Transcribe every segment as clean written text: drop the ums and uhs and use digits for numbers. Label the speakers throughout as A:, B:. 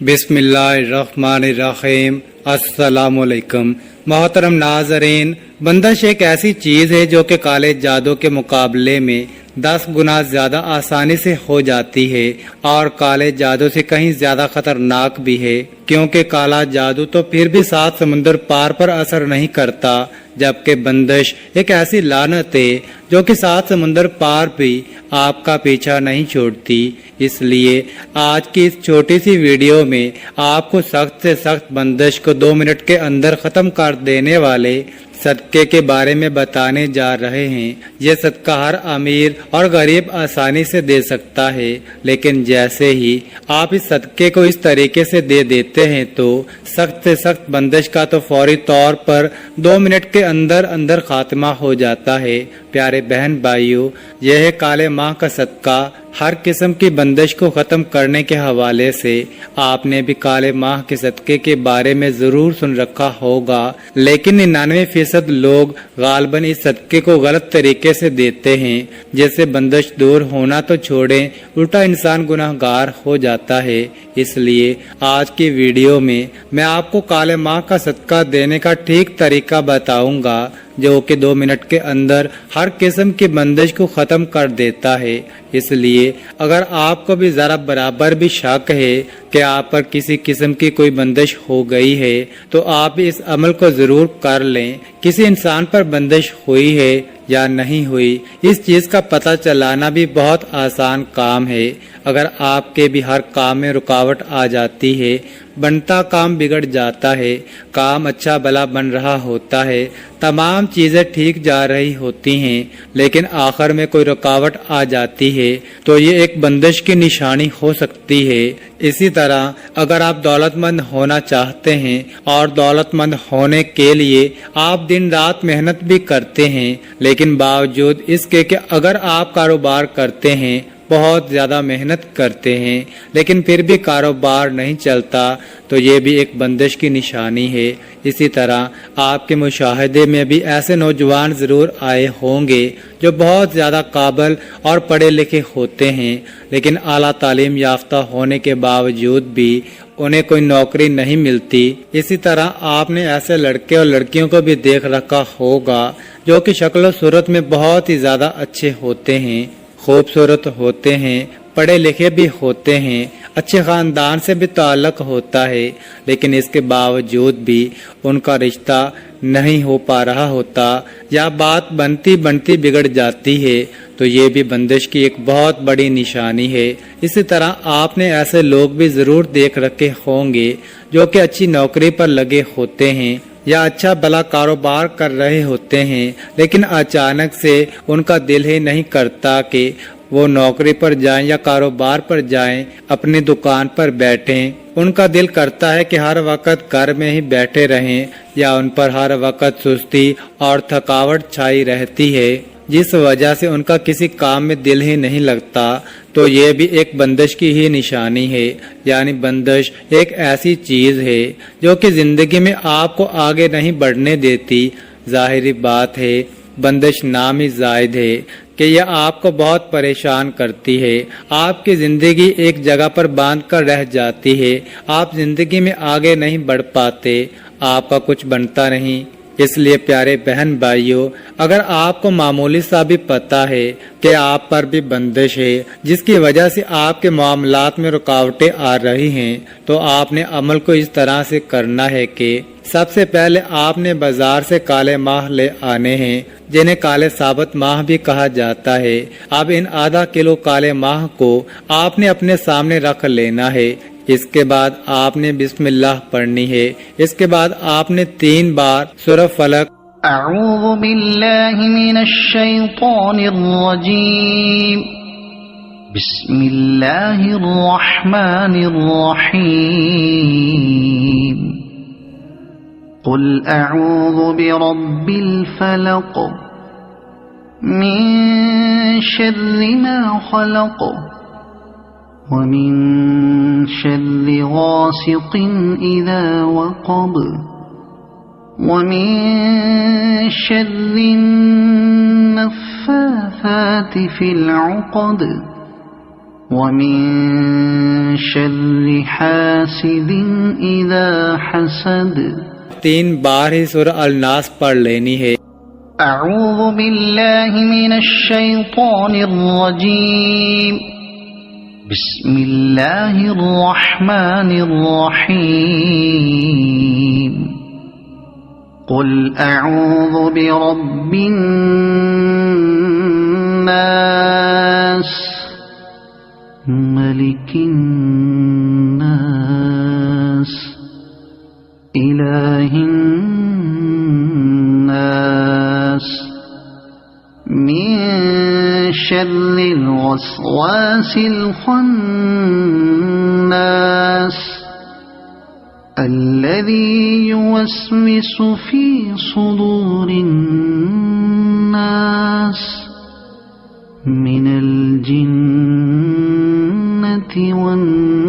A: بسم اللہ الرحمن الرحیم۔ السلام علیکم محترم ناظرین، بندش ایک ایسی چیز ہے جو کہ کالے جادو کے مقابلے میں 10 گنا زیادہ آسانی سے ہو جاتی ہے اور کالے جادو سے کہیں زیادہ خطرناک بھی ہے، کیونکہ کالا جادو تو پھر بھی 7 سمندر پار پر اثر نہیں کرتا، جبکہ بندش ایک ایسی لعنت ہے جو کہ 7 سمندر پار بھی آپ کا پیچھا نہیں چھوڑتی۔ اس لیے آج کی اس چھوٹی سی ویڈیو میں آپ کو سخت سے سخت بندش کو 2 منٹ کے اندر ختم کر دینے والے صدقے کے بارے میں بتانے جا رہے ہیں۔ یہ صدقہ ہر امیر اور غریب آسانی سے دے سکتا ہے، لیکن جیسے ہی آپ اس صدقے کو اس طریقے سے دے دیتے ہیں تو سخت سے سخت بندش کا تو فوری طور پر 2 منٹ کے اندر اندر خاتمہ ہو جاتا ہے۔ پیارے بہن بھائیوں، یہ ہے کالے ماہ کا صدقہ۔ ہر قسم کی بندش کو ختم کرنے کے حوالے سے آپ نے بھی کالے ماہ کے صدقے کے بارے میں ضرور سن رکھا ہوگا، لیکن 99% لوگ غالباً اس صدقے کو غلط طریقے سے دیتے ہیں، جس سے بندش دور ہونا تو چھوڑیں الٹا انسان گناہ گار ہو جاتا ہے۔ اس لیے آج کی ویڈیو میں آپ کو کالے ماہ کا صدقہ دینے کا ٹھیک طریقہ بتاؤں گا، جو کہ 2 منٹ کے اندر ہر قسم کی بندش کو ختم کر دیتا ہے۔ اس لیے اگر آپ کو بھی ذرا برابر بھی شک ہے کہ آپ پر کسی قسم کی کوئی بندش ہو گئی ہے تو آپ اس عمل کو ضرور کر لیں۔ کسی انسان پر بندش ہوئی ہے یا نہیں ہوئی، اس چیز کا پتہ چلانا بھی بہت آسان کام ہے۔ اگر آپ کے بھی ہر کام میں رکاوٹ آ جاتی ہے، بنتا کام بگڑ جاتا ہے، کام اچھا بھلا بن رہا ہوتا ہے، تمام چیزیں ٹھیک جا رہی ہوتی ہیں، لیکن آخر میں کوئی رکاوٹ آ جاتی ہے تو یہ ایک بندش کی نشانی ہو سکتی ہے۔ اسی طرح اگر آپ دولت مند ہونا چاہتے ہیں اور دولت مند ہونے کے لیے آپ دن رات محنت بھی کرتے ہیں، لیکن باوجود اس کے کہ اگر آپ کاروبار کرتے ہیں، بہت زیادہ محنت کرتے ہیں، لیکن پھر بھی کاروبار نہیں چلتا، تو یہ بھی ایک بندش کی نشانی ہے۔ اسی طرح آپ کے مشاہدے میں بھی ایسے نوجوان ضرور آئے ہوں گے جو بہت زیادہ قابل اور پڑھے لکھے ہوتے ہیں، لیکن اعلیٰ تعلیم یافتہ ہونے کے باوجود بھی انہیں کوئی نوکری نہیں ملتی۔ اسی طرح آپ نے ایسے لڑکے اور لڑکیوں کو بھی دیکھ رکھا ہوگا جو کہ شکل و صورت میں بہت ہی زیادہ اچھے ہوتے ہیں، خوبصورت ہوتے ہیں، پڑھے لکھے بھی ہوتے ہیں، اچھے خاندان سے بھی تعلق ہوتا ہے، لیکن اس کے باوجود بھی ان کا رشتہ نہیں ہو پا رہا ہوتا یا بات بنتی بنتی بگڑ جاتی ہے، تو یہ بھی بندش کی ایک بہت بڑی نشانی ہے۔ اسی طرح آپ نے ایسے لوگ بھی ضرور دیکھ رکھے ہوں گے جو کہ اچھی نوکری پر لگے ہوتے ہیں یا اچھا بھلا کاروبار کر رہے ہوتے ہیں، لیکن اچانک سے ان کا دل ہی نہیں کرتا کہ وہ نوکری پر جائیں یا کاروبار پر جائیں، اپنی دکان پر بیٹھیں۔ ان کا دل کرتا ہے کہ ہر وقت گھر میں ہی بیٹھے رہیں، یا ان پر ہر وقت سستی اور تھکاوٹ چھائی رہتی ہے، جس وجہ سے ان کا کسی کام میں دل ہی نہیں لگتا، تو یہ بھی ایک بندش کی ہی نشانی ہے۔ یعنی بندش ایک ایسی چیز ہے جو کہ زندگی میں آپ کو آگے نہیں بڑھنے دیتی۔ ظاہری بات ہے، بندش نام ہی زائد ہے کہ یہ آپ کو بہت پریشان کرتی ہے، آپ کی زندگی ایک جگہ پر باندھ کر رہ جاتی ہے، آپ زندگی میں آگے نہیں بڑھ پاتے، آپ کا کچھ بنتا نہیں۔ اس لیے پیارے بہن بھائیوں، اگر آپ کو معمولی سا بھی پتہ ہے کہ آپ پر بھی بندش ہے جس کی وجہ سے آپ کے معاملات میں رکاوٹیں آ رہی ہیں، تو آپ نے عمل کو اس طرح سے کرنا ہے کہ سب سے پہلے آپ نے بازار سے کالے ماہ لے آنے ہیں، جنہیں کالے ثابت ماہ بھی کہا جاتا ہے۔ اب ان آدھا کلو کالے ماہ کو آپ نے اپنے سامنے رکھ لینا ہے۔ اس کے بعد آپ نے بسم اللہ پڑھنی ہے۔ اس کے بعد آپ نے 3 بار سورہ فلق،
B: اعوذ باللہ من الشیطان الرجیم، بسم اللہ الرحمن الرحیم، قل اعوذ برب الفلق من شر ما خلق ومن شر غاسق اذا وقب ومن شر النفاثات في العقد ومن شر حاسد إذا حسد.
A: 3 بار ہی سورہ الناس پڑھ لینی ہے.
B: أعوذ بالله من الشيطان الرجيم. بسم الله الرحمن الرحيم. قل أعوذ برب الناس ملك الناس إله الناس من شر الوسواس الخناس الذي يوسوس في صدور الناس من الجنة والناس.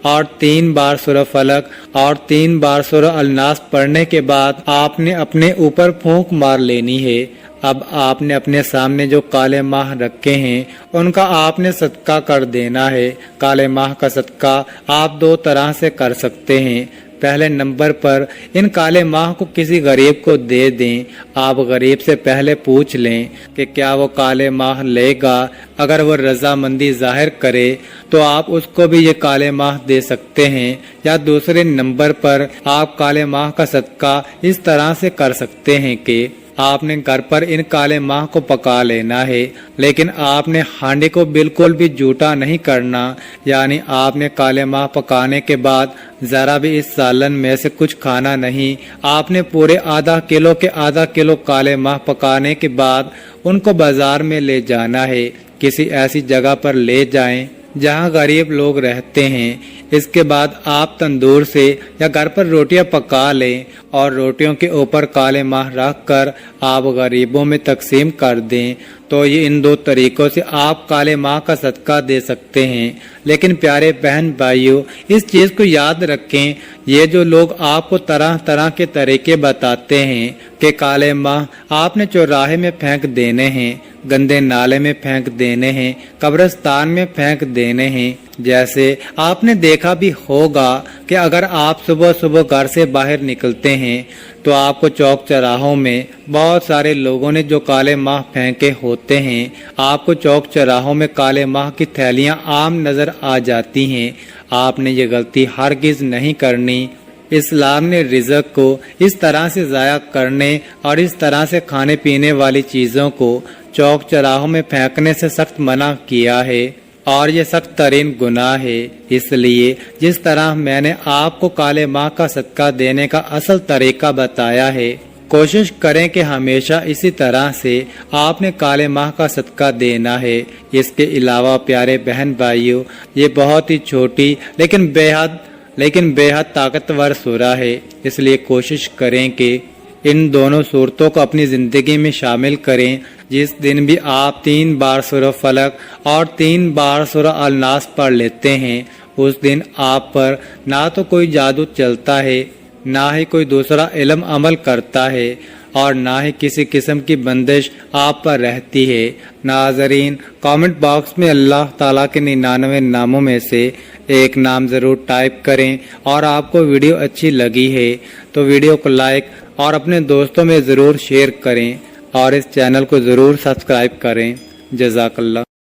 A: اور 3 بار سورہ فلق اور 3 بار سورہ الناس پڑھنے کے بعد آپ نے اپنے اوپر پھونک مار لینی ہے. اب آپ نے اپنے سامنے جو کالے ماہ رکھے ہیں ان کا آپ نے صدقہ کر دینا ہے. کالے ماہ کا صدقہ آپ 2 طرح سے کر سکتے ہیں. پہلے نمبر پر ان کالے ماہ کو کسی غریب کو دے دیں. آپ غریب سے پہلے پوچھ لیں کہ کیا وہ کالے ماہ لے گا. اگر وہ رضامندی ظاہر کرے تو آپ اس کو بھی یہ کالے ماہ دے سکتے ہیں. یا دوسرے نمبر پر آپ کالے ماہ کا صدقہ اس طرح سے کر سکتے ہیں کہ آپ نے گھر پر ان کالے ماہ کو پکا لینا ہے، لیکن آپ نے ہانڈی کو بالکل بھی جھوٹا نہیں کرنا. یعنی آپ نے کالے ماہ پکانے کے بعد ذرا بھی اس سالن میں سے کچھ کھانا نہیں. آپ نے پورے آدھا کلو کالے ماہ پکانے کے بعد ان کو بازار میں لے جانا ہے. کسی ایسی جگہ پر لے جائیں جہاں غریب لوگ رہتے ہیں. اس کے بعد آپ تندور سے یا گھر پر روٹیاں پکا لیں اور روٹیوں کے اوپر کالے ماہ رکھ کر آپ غریبوں میں تقسیم کر دیں. تو یہ ان 2 طریقوں سے آپ کالے ماہ کا صدقہ دے سکتے ہیں. لیکن پیارے بہن بھائیوں، اس چیز کو یاد رکھیں، یہ جو لوگ آپ کو طرح طرح کے طریقے بتاتے ہیں کہ کالے ماہ آپ نے چوراہے میں پھینک دینے ہیں، گندے نالے میں پھینک دینے ہیں، قبرستان میں پھینک دینے ہیں. جیسے آپ نے دیکھا بھی ہوگا کہ اگر آپ صبح صبح گھر سے باہر نکلتے ہیں تو آپ کو چوک چراہوں میں بہت سارے لوگوں نے جو کالے ماہ پھینکے ہوتے ہیں، آپ کو چوک چراہوں میں کالے ماہ کی تھیلیاں عام نظر آ جاتی ہیں. آپ نے یہ غلطی ہرگز نہیں کرنی. اسلام نے رزق کو اس طرح سے ضائع کرنے اور اس طرح سے کھانے پینے والی چیزوں کو چوک چراہوں میں پھینکنے سے سخت منع کیا ہے، اور یہ سخت ترین گناہ ہے. اس لیے جس طرح میں نے آپ کو کالے ماہ کا صدقہ دینے کا اصل طریقہ بتایا ہے، کوشش کریں کہ ہمیشہ اسی طرح سے آپ نے کالے ماہ کا صدقہ دینا ہے. اس کے علاوہ پیارے بہن بھائیوں، یہ بہت ہی چھوٹی لیکن بے حد طاقتور سورہ ہے. اس لیے کوشش کریں کہ ان دونوں صورتوں کو اپنی زندگی میں شامل کریں. جس دن بھی آپ 3 بار سورہ فلق اور 3 بار سورہ الناس پڑھ لیتے ہیں، اس دن آپ پر نہ تو کوئی جادو چلتا ہے، نہ ہی کوئی دوسرا علم عمل کرتا ہے، اور نہ ہی کسی قسم کی بندش آپ پر رہتی ہے. ناظرین، کامنٹ باکس میں اللہ تعالیٰ کے 99 ناموں میں سے ایک نام ضرور ٹائپ کریں. اور آپ کو ویڈیو اچھی لگی ہے تو ویڈیو کو لائک اور اپنے دوستوں میں ضرور شیئر کریں، اور اس چینل کو ضرور سبسکرائب کریں. جزاک اللہ.